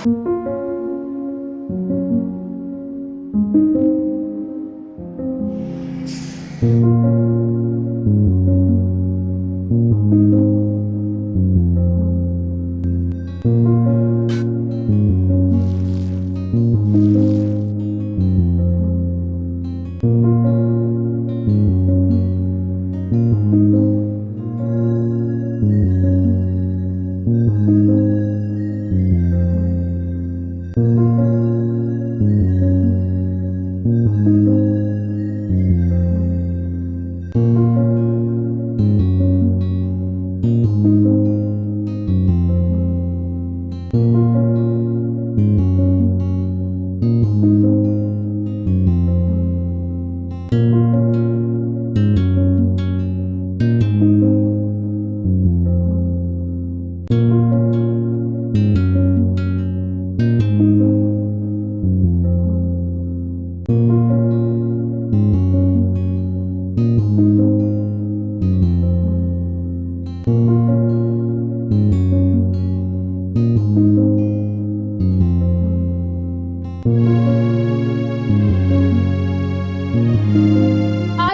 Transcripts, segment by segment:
आज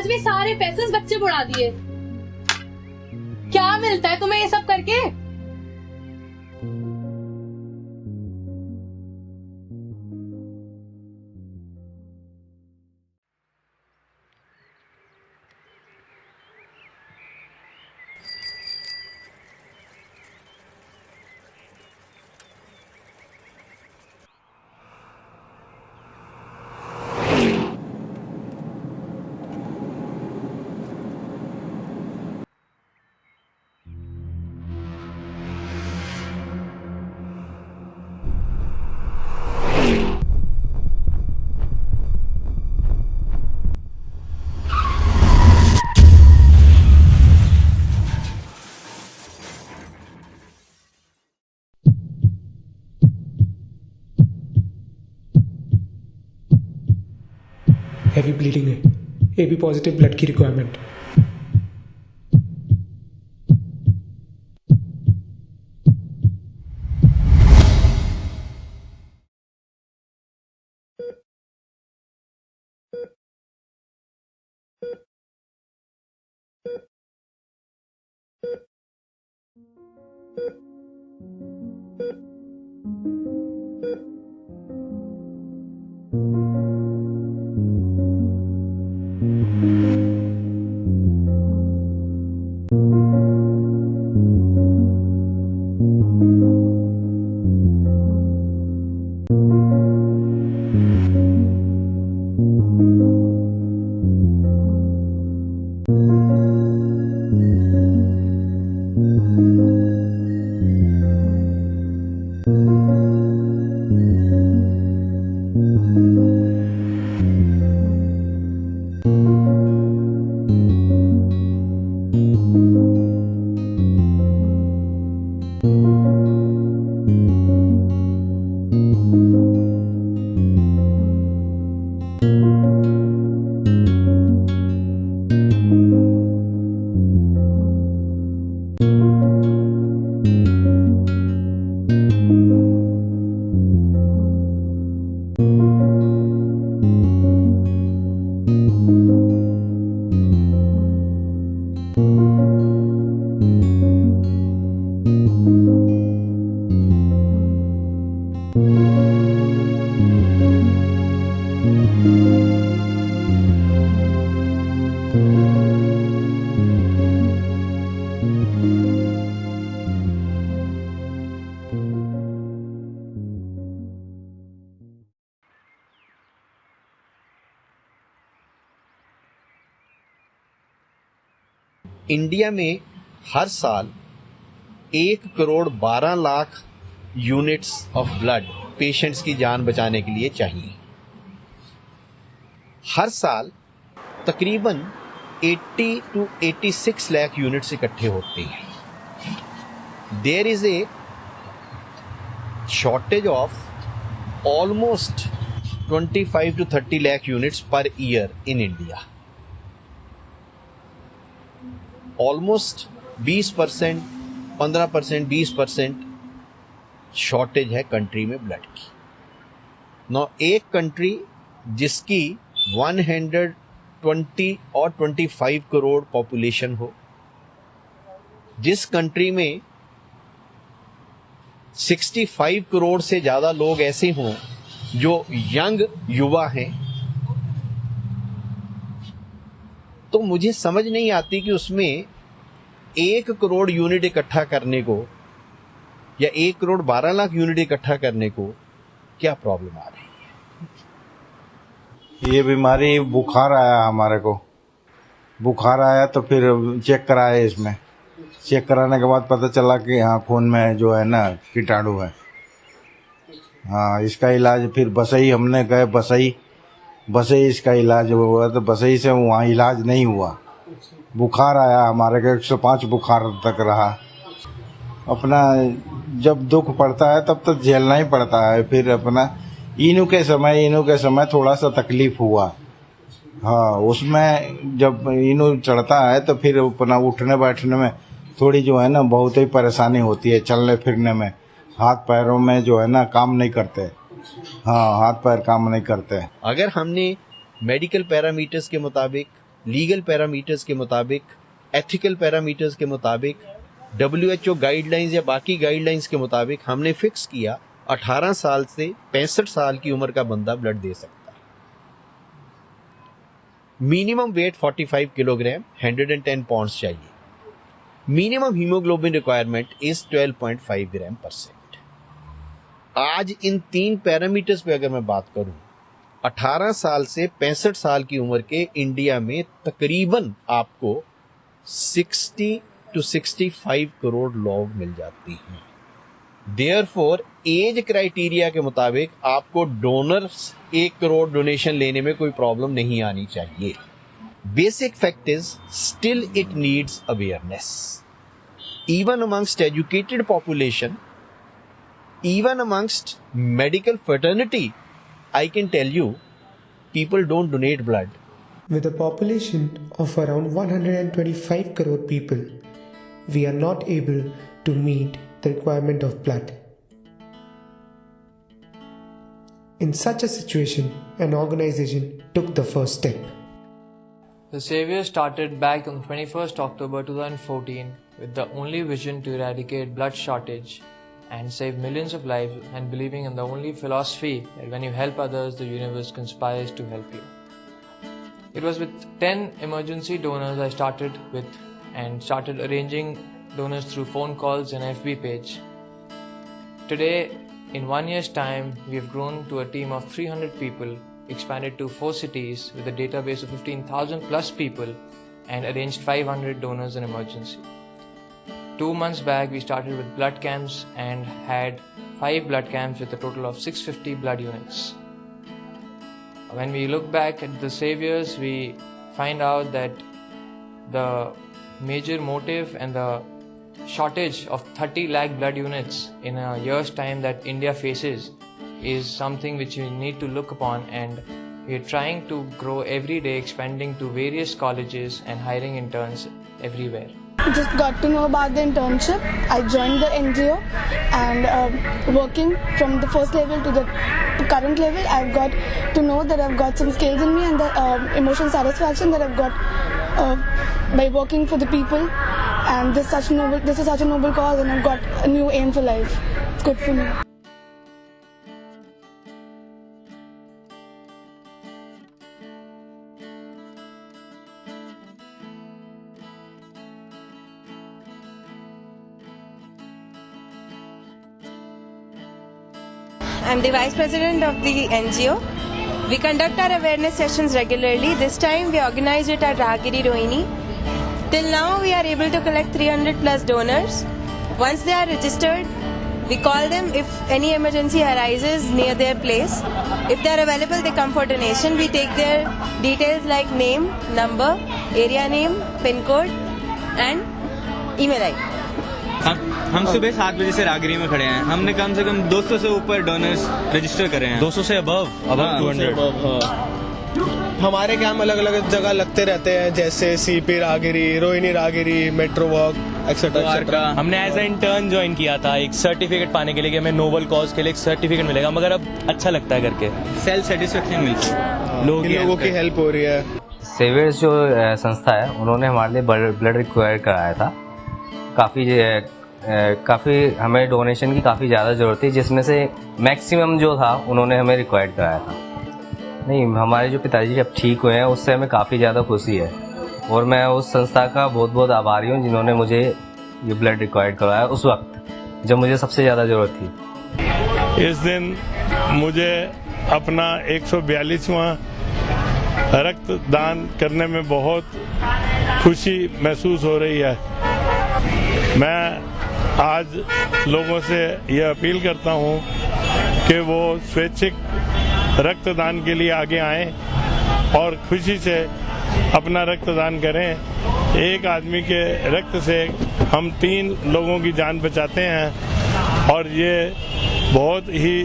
भी सारे पैसे उस बच्चे को उड़ा दिए। क्या मिलता है तुम्हें ये सब करके? हैवी ब्लीडिंग है, AB पॉजिटिव ब्लड की रिक्वायरमेंट। इंडिया में हर साल 1,12,00,000 यूनिट्स ऑफ ब्लड पेशेंट्स की जान बचाने के लिए चाहिए। हर साल तकरीबन 80 to 86 लाख यूनिट्स इकट्ठे होते हैं। There is a shortage of almost 25 to 30 lakh units per year in India. Almost 20%, 15%, 20% shortage है कंट्री में ब्लड की। नौ एक कंट्री जिसकी 120 और 25 करोड़ पॉपुलेशन हो, जिस कंट्री में 65 करोड़ से ज्यादा लोग ऐसे हों जो यंग युवा हैं, तो मुझे समझ नहीं आती कि उसमें 1 करोड़ यूनिट इकट्ठा करने को या 1 करोड़ 12 लाख यूनिट इकट्ठा करने को क्या प्रॉब्लम आ रही है। ये बीमारी बुखार आया हमारे को, बुखार आया तो फिर चेक कराया, इसमें चेक कराने के बाद पता चला कि हाँ खून में जो है ना कीटाणु है। हाँ, इसका इलाज फिर बसई हमने गए, बसई इसका इलाज हुआ तो बसई से वहाँ इलाज नहीं हुआ। बुखार आया हमारे को, 105 बुखार तक रहा। अपना जब दुख पड़ता है तब तो झेलना ही पड़ता है। फिर अपना इनू के समय थोड़ा सा तकलीफ हुआ। हाँ, उसमें जब इनू चढ़ता है तो फिर अपना उठने बैठने में थोड़ी जो है ना बहुत ही परेशानी होती है, चलने फिरने में, हाथ पैरों में जो है ना काम नहीं करते। हाँ, हाथ पैर काम नहीं करते। अगर हमने मेडिकल पैरामीटर्स के मुताबिक, लीगल पैरामीटर्स के मुताबिक, एथिकल पैरामीटर्स के मुताबिक, WHO गाइडलाइंस या बाकी गाइडलाइंस के मुताबिक हमने फिक्स किया 18 साल से 65 साल की उम्र का बंदा ब्लड दे सकता है। मिनिमम वेट 45 किलोग्राम, 110 पाउंड्स चाहिए। मिनिमम हीमोग्लोबिन रिक्वायरमेंट इज 12.5 ग्राम पर सेकेंड। आज इन 3 पैरामीटर्स पे अगर मैं बात करूं, 18 साल से 65 साल की उम्र के इंडिया में तकरीबन आपको 60 to 65 करोड़ लोग मिल जाती हैं। देयरफॉर एज क्राइटेरिया के मुताबिक आपको डोनर्स 1 करोड़ डोनेशन लेने में कोई प्रॉब्लम नहीं आनी चाहिए। Basic fact is still it needs awareness even amongst educated population, even amongst medical fraternity. I can tell you, people don't donate blood. With a population of around 125 crore people, we are not able to meet the requirement of blood. In such a situation, an organization took the first step. The Saviors started back on 21st October 2014 with the only vision to eradicate blood shortage and save millions of lives, and believing in the only philosophy that when you help others, the universe conspires to help you. It was with 10 emergency donors I started with, and started arranging donors through phone calls and FB page. Today, in 1 year's time, we have grown to a team of 300 people, expanded to 4 cities with a database of 15,000 plus people, and arranged 500 donors in emergency. 2 months back, we started with blood camps and had 5 blood camps with a total of 650 blood units. When we look back at the Saviors, we find out that the major motive and the shortage of 30 lakh blood units in a year's time that India faces is something which we need to look upon, and we are trying to grow every day, expanding to various colleges and hiring interns everywhere. Just got to know about the internship. I joined the NGO and working from the first level to the current level, I've got to know that I've got some skills in me and the emotional satisfaction that I've got by working for the people. And this is such a noble cause, and I've got a new aim for life. It's good for me. I'm the Vice President of the NGO. We conduct our awareness sessions regularly. This time we organized it at Rahagiri Rohini. Till now we are able to collect 300 plus donors. Once they are registered, we call them if any emergency arises near their place. If they are available, they come for donation. We take their details like name, number, area name, PIN code and email ID. हम सुबह 7 बजे से रागरी में खड़े हैं। हमने कम से कम 200 से ऊपर डोनर्स रजिस्टर करे हैं। 200 से अबव 200। हमारे कैंप अलग अलग जगह लगते रहते हैं, जैसे CP Rahgiri, Rohini Rahgiri, metro walk, etcetera. हमने एज ए इंटर्न ज्वाइन किया था एक सर्टिफिकेट पाने के लिए कि हमें नोबल कॉज के लिए एक सर्टिफिकेट मिलेगा, मगर अब अच्छा लगता है करके, सेल्फ सेटिस्फेक्शन मिलती है, लोगों की हेल्प हो रही है। सेवियर्स जो संस्था है उन्होंने हमारे लिए ब्लड रिक्वायर कराया था। काफ़ी हमें डोनेशन की काफ़ी ज़्यादा ज़रूरत थी, जिसमें से मैक्सिमम जो था उन्होंने हमें रिक्वायर्ड कराया था। नहीं, हमारे जो पिताजी अब ठीक हुए हैं उससे हमें काफ़ी ज़्यादा खुशी है, और मैं उस संस्था का बहुत बहुत आभारी हूँ जिन्होंने मुझे ये ब्लड रिक्वायर्ड करवाया उस वक्त जब मुझे सबसे ज़्यादा ज़रूरत थी। इस दिन मुझे अपना 142वां रक्तदान करने में बहुत खुशी महसूस हो रही है। मैं आज लोगों से यह अपील करता हूं कि वो स्वैच्छिक रक्तदान के लिए आगे आएं और खुशी से अपना रक्तदान करें। एक आदमी के रक्त से हम 3 लोगों की जान बचाते हैं, और ये बहुत ही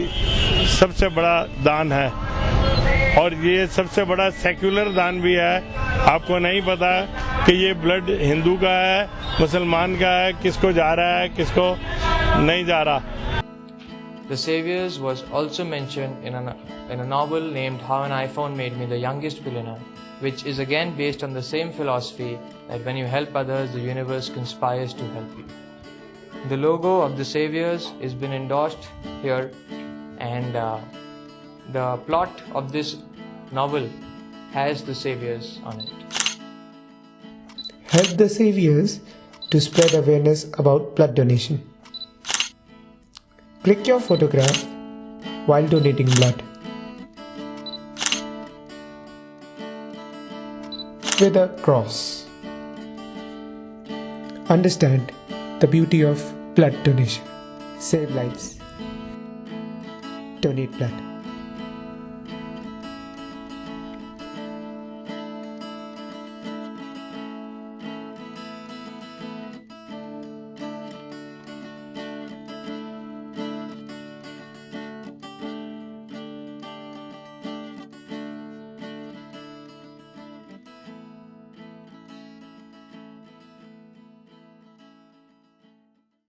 सबसे बड़ा दान है, और ये सबसे बड़ा सेक्युलर दान भी है। आपको नहीं पता कि ये ब्लड हिंदू का है, मुसलमान का है, किसको जा रहा है, किसको नहीं जा रहा। The Saviors was also mentioned in a novel named How an iPhone Made Me the Youngest Billionaire, which is again based on the same philosophy that when you help others, the universe conspires to help you. The logo of the Saviors has been endorsed here, and the plot of this novel has the Saviors on it. Help the Saviors to spread awareness about blood donation. Click your photograph while donating blood. With a cross. Understand the beauty of blood donation. Save lives. Donate blood.